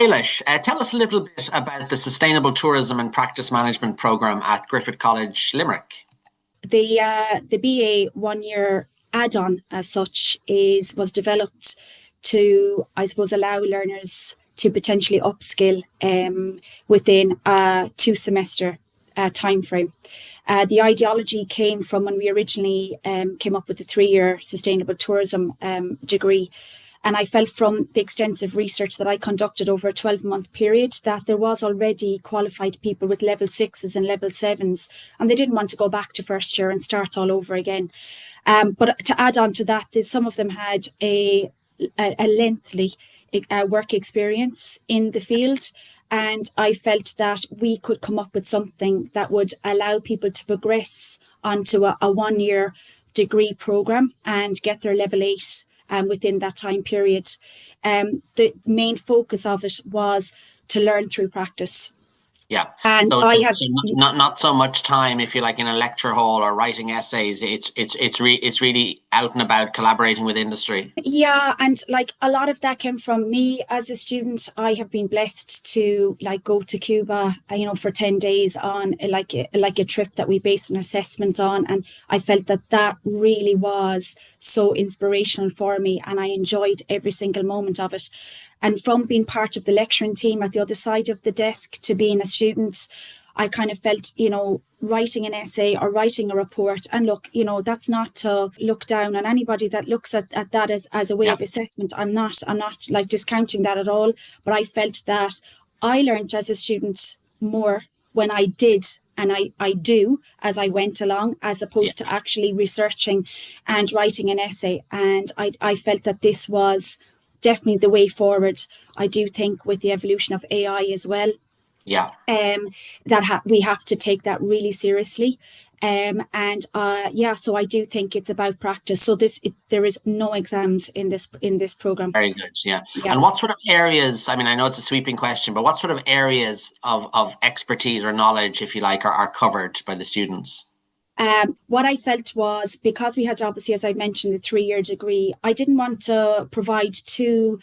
Eilish, tell us a little bit about the Sustainable Tourism and Practice Management Programme at Griffith College, Limerick. The BA 1 year add-on as such was developed to, I suppose, allow learners to potentially upskill within a 2 semester time frame. The ideology came from when we originally came up with the 3 year sustainable tourism degree. And I felt from the extensive research that I conducted over a 12-month period that there was already qualified people with level 6s and level 7s, and they didn't want to go back to first year and start all over again. But to add on to that, some of them had a lengthy work experience in the field. And I felt that we could come up with something that would allow people to progress onto a 1 year degree program and get their level 8 within that time period. The main focus of it was to learn through practice. Yeah, and so I have not so much time, if you like, in a lecture hall or writing essays. It's really out and about collaborating with industry. Yeah, and like a lot of that came from me as a student. I have been blessed to go to Cuba, for 10 days on like a trip that we based an assessment on, and I felt that really was so inspirational for me, and I enjoyed every single moment of it. And from being part of the lecturing team at the other side of the desk to being a student, I kind of felt, writing an essay or writing a report. And look, that's not to look down on anybody that looks at that as a way of assessment. I'm not like discounting that at all. But I felt that I learned as a student more when I did, and I do as I went along, as opposed to actually researching and writing an essay. And I felt that this was definitely the way forward. I do think with the evolution of AI as well, that we have to take that really seriously. So I do think it's about practice. So there is no exams in this program. Very good. Yeah. And what sort of areas, I mean, I know it's a sweeping question, but what sort of areas of expertise or knowledge, if you like, are covered by the students? What I felt was, because we had, obviously, as I mentioned, the 3-year degree, I didn't want to provide two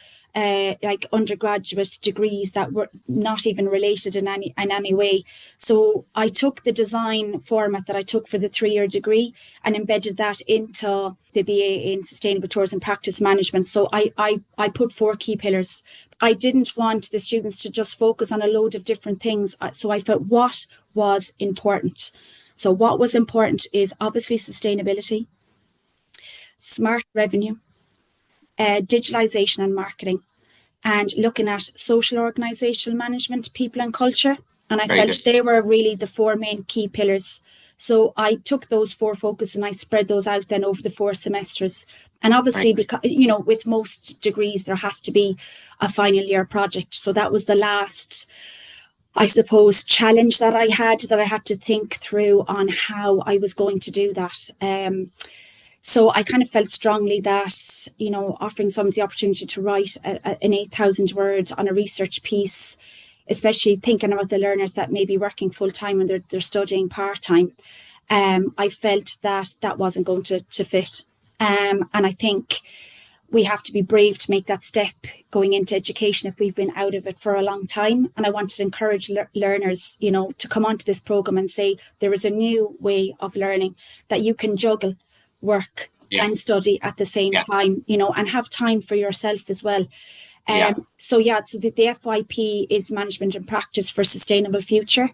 undergraduate degrees that were not even related in any way. So I took the design format that I took for the 3-year degree and embedded that into the BA in Sustainable Tourism Practice Management. So I put 4 key pillars. I didn't want the students to just focus on a load of different things. So I felt what was important. So what was important is obviously sustainability, smart revenue, digitalization and marketing, and looking at social organizational management, people and culture. And I felt they were really the 4 main key pillars. So I took those 4 focus and I spread those out then over the 4 semesters. And obviously, because, with most degrees, there has to be a final year project. So that was the last, I suppose, challenge that I had to think through on how I was going to do that. So I kind of felt strongly that, offering someone the opportunity to write an 8,000 word on a research piece, especially thinking about the learners that may be working full time and they're studying part time, I felt that wasn't going to fit. And I think we have to be brave to make that step going into education if we've been out of it for a long time. And I wanted to encourage learners, to come onto this program and say there is a new way of learning, that you can juggle work and study at the same time, and have time for yourself as well. So the FYP is Management and Practice for Sustainable Future.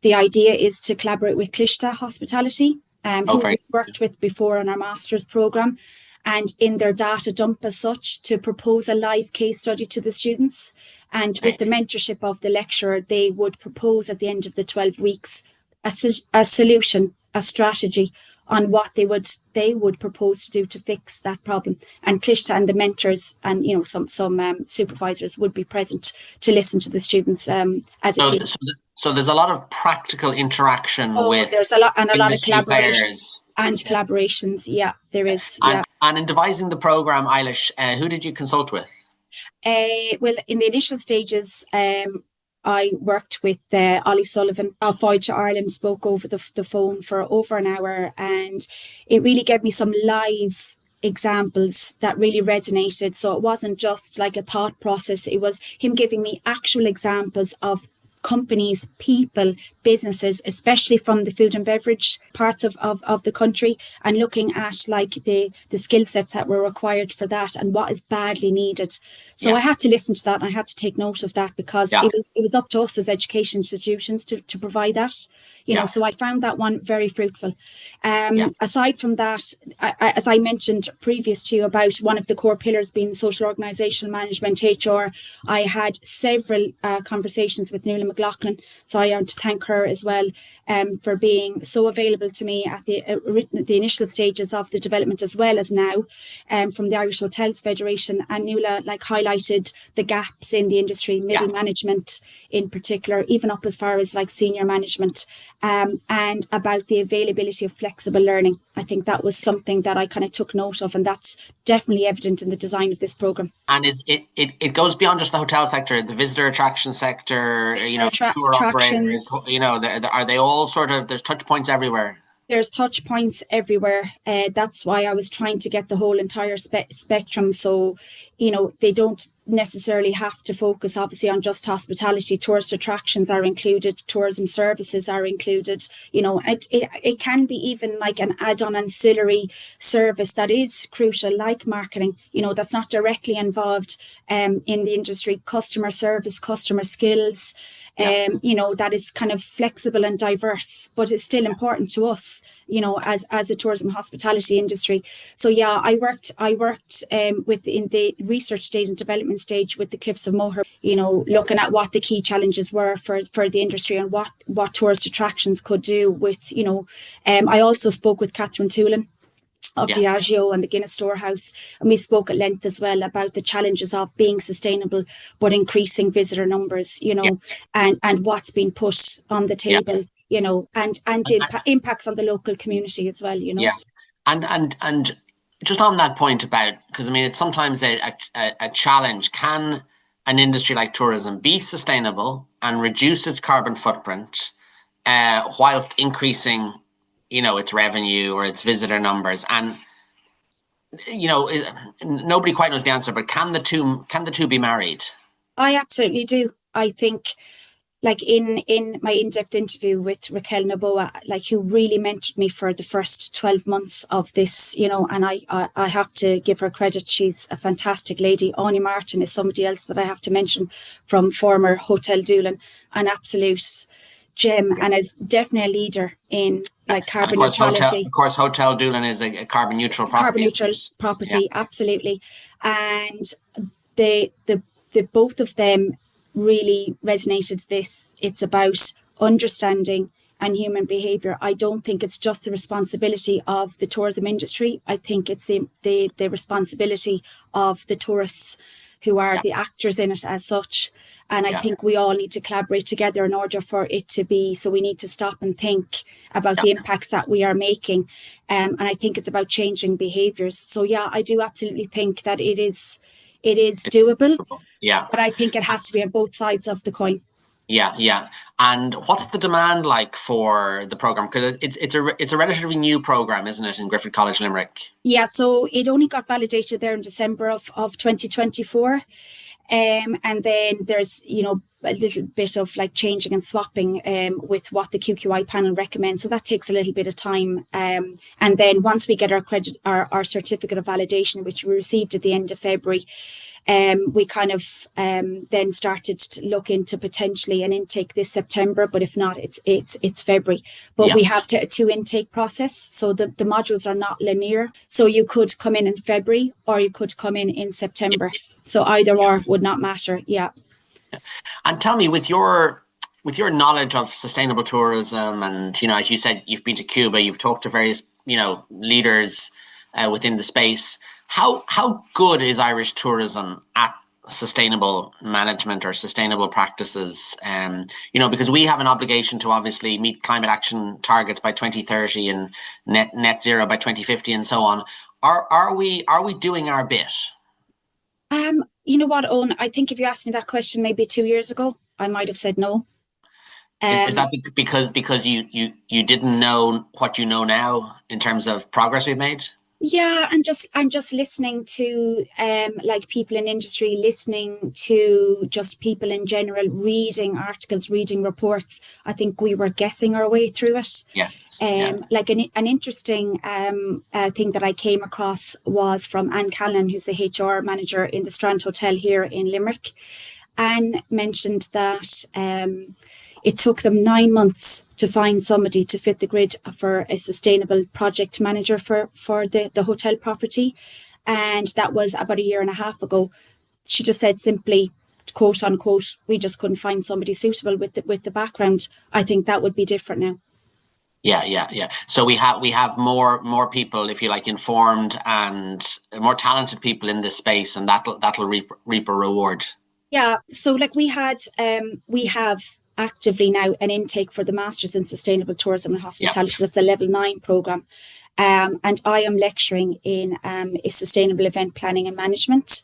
The idea is to collaborate with Clishta Hospitality, who we've worked with before on our master's programme, and in their data dump as such, to propose a live case study to the students. And with the mentorship of the lecturer, they would propose at the end of the 12 weeks a solution, a strategy on what they would propose to do to fix that problem. And Clishta and the mentors and some supervisors would be present to listen to the students as a team. So there's a lot of practical interaction with there's a lot of collaboration players. And collaborations. Yeah, there is. And in devising the program, Eilish, who did you consult with? Well, in the initial stages, I worked with Ollie Sullivan of Voyage to Ireland, spoke over the phone for over an hour, and it really gave me some live examples that really resonated. So it wasn't just like a thought process, it was him giving me actual examples of companies, people, businesses, especially from the food and beverage parts of the country, and looking at like the skill sets that were required for that and what is badly needed. So I had to listen to that, and I had to take note of that, because it was up to us as education institutions to provide that. So I found that one very fruitful. Aside from that, as I mentioned previous to you about one of the core pillars being social organisational management, HR, I had several conversations with Nuala McLaughlin. So I want to thank her as well for being so available to me at the initial stages of the development, as well as now, from the Irish Hotels Federation. And Nuala highlighted the gaps in the industry, middle management in particular, even up as far as senior management, and about the availability of flexible learning. I think that was something that I kind of took note of, and that's definitely evident in the design of this programme. And it goes beyond just the hotel sector, the visitor attraction sector, tour operators, are they all sort of, there's touch points everywhere? There's touch points everywhere. That's why I was trying to get the whole entire spectrum. So, they don't necessarily have to focus obviously on just hospitality. Tourist attractions are included, tourism services are included. It can be even like an add-on ancillary service that is crucial, like marketing, that's not directly involved in the industry, customer service, customer skills. That is kind of flexible and diverse, but it's still important to us, as a tourism hospitality industry. So I worked in the research stage and development stage with the Cliffs of Moher, looking at what the key challenges were for the industry and what tourist attractions could do with, I also spoke with Catherine Toolan of Diageo and the Guinness Storehouse, and we spoke at length as well about the challenges of being sustainable but increasing visitor numbers, and what's been put on the table, and impacts on the local community as well, and just on that point about, because it's sometimes a challenge, can an industry like tourism be sustainable and reduce its carbon footprint whilst increasing its revenue or its visitor numbers? And nobody quite knows the answer, but can the two be married? I absolutely do. I think in my in-depth interview with Raquel Noboa, who really mentored me for the first 12 months of this, and I have to give her credit. She's a fantastic lady. Anya Martin is somebody else that I have to mention, from former Hotel Doolan, an absolute gem, and is definitely a leader in carbon neutrality. Of course, Hotel Doolan is a carbon neutral property. Carbon neutral property, absolutely. And the both of them really resonated this. It's about understanding and human behaviour. I don't think it's just the responsibility of the tourism industry. I think it's the responsibility of the tourists, who are the actors in it as such. And I think we all need to collaborate together in order for it to be. So we need to stop and think about the impacts that we are making. And I think it's about changing behaviours. So I do absolutely think that it is doable. Yeah. But I think it has to be on both sides of the coin. Yeah. And what's the demand like for the programme? Because it's a relatively new programme, isn't it, in Griffith College, Limerick? Yeah, so it only got validated there in December of 2024. And then there's, a little bit of changing and swapping with what the QQI panel recommends. So that takes a little bit of time. And then once we get our certificate of validation, which we received at the end of February, we kind of then started to look into potentially an intake this September, but if not, it's February. But we have a two intake process, so the modules are not linear. So you could come in February, or you could come in September. So either or would not matter. Yeah. And tell me, with your knowledge of sustainable tourism, and as you said, you've been to Cuba, you've talked to various leaders within the space. How good is Irish tourism at sustainable management or sustainable practices? Because we have an obligation to obviously meet climate action targets by 2030 and net zero by 2050 and so on. Are we doing our bit? You know what, Owen? I think if you asked me that question maybe 2 years ago, I might have said no. Is that because you didn't know what you know now in terms of progress we've made? Yeah, and just listening to like people in industry, listening to just people in general, reading articles, reading reports. I think we were guessing our way through it. Yes. Yeah. Like an interesting thing that I came across was from Anne Callan, who's the HR manager in the Strand Hotel here in Limerick. Anne mentioned that it took them 9 months to find somebody to fit the grid for a sustainable project manager for the hotel property. And that was about a year and a half ago. She just said simply, quote unquote, we just couldn't find somebody suitable with the background. I think that would be different now. Yeah, yeah, yeah. So we have more people, if you like, informed and more talented people in this space, and that'll reap a reward. Yeah, so like we have actively now an intake for the Masters in Sustainable Tourism and Yeah, Hospitality. So that's a level 9 program. And I am lecturing in a sustainable event planning and management.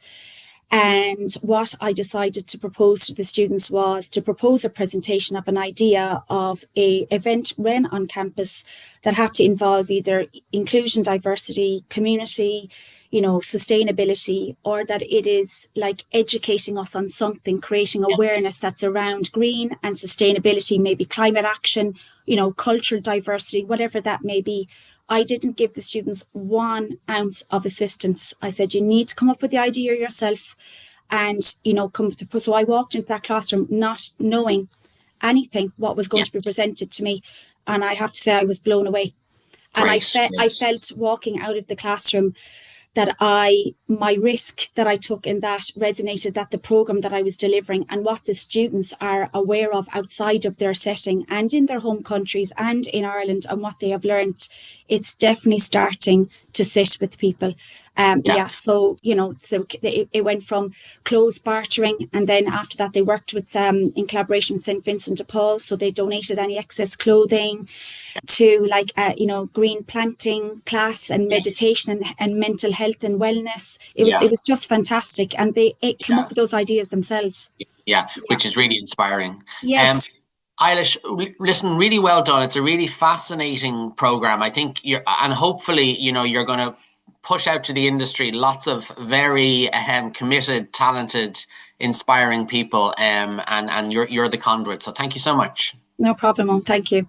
And what I decided to propose to the students was to propose a presentation of an idea of a event run on campus that had to involve either inclusion, diversity, community, sustainability, or that it is like educating us on something, creating yes, awareness that's around green and sustainability, maybe climate action, cultural diversity, whatever that may be. I didn't give the students 1 ounce of assistance. I said, you need to come up with the idea yourself and, come to, so I walked into that classroom not knowing anything what was going yeah. to be presented to me. And I have to say, I was blown away. And Great, I great. felt walking out of the classroom that my risk that I took in that resonated, that the program that I was delivering and what the students are aware of outside of their setting and in their home countries and in Ireland and what they have learned, it's definitely starting to sit with people. Yeah, So so it went from clothes bartering, and then after that they worked with in collaboration with St. Vincent de Paul, so they donated any excess clothing to like green planting class and yeah, meditation and mental health and wellness. yeah, It was just fantastic, and they came yeah, up with those ideas themselves. yeah. Yeah. Which is really inspiring. Um, Yes. Eilish, listen, really well done. It's a really fascinating program. I think and hopefully, you're going to push out to the industry lots of very committed, talented, inspiring people. And you're the conduit. So thank you so much. No problem. Thank you.